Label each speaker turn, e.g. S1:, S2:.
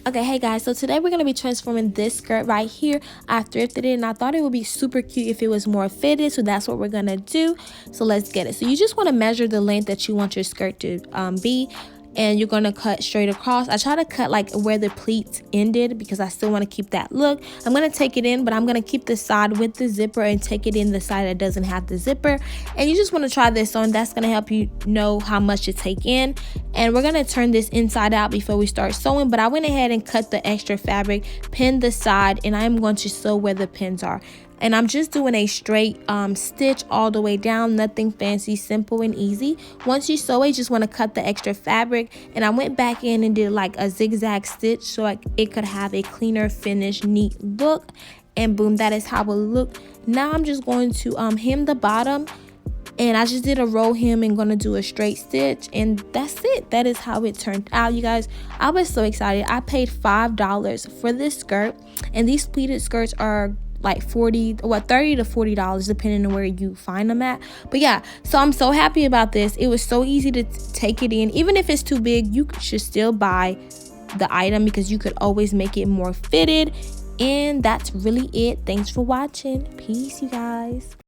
S1: Okay, hey guys, so today we're going to be transforming this skirt right here. I thrifted it and I thought it would be super cute if it was more fitted, so that's what we're going to do. So let's get it. So you just want to measure the length that you want your skirt to be, and you're going to cut straight across. I try to cut like where the pleats ended because I still want to keep that look. I'm going to take it in, but I'm going to keep the side with the zipper and take it in the side that doesn't have the zipper. And you just want to try this on. That's going to help you know how much to take in. And we're going to turn this inside out before we start sewing, but I went ahead and cut the extra fabric, pinned the side, and I'm going to sew where the pins are. And I'm just doing a straight stitch all the way down, nothing fancy, simple and easy. Once you sew it, you just want to cut the extra fabric, and I went back in and did like a zigzag stitch so it could have a cleaner, finished, neat look. And boom, that is how it looked. Now I'm just going to hem the bottom, and I just did a roll hem and gonna do a straight stitch, and that's it. That is how it turned out, you guys. I was so excited. I paid $5 for this skirt, and these pleated skirts are like $30 to $40 depending on where you find them at. But yeah, so I'm so happy about this. It was so easy to take it in. Even if it's too big, you should still buy the item because you could always make it more fitted. And that's really it. Thanks for watching. Peace, you guys.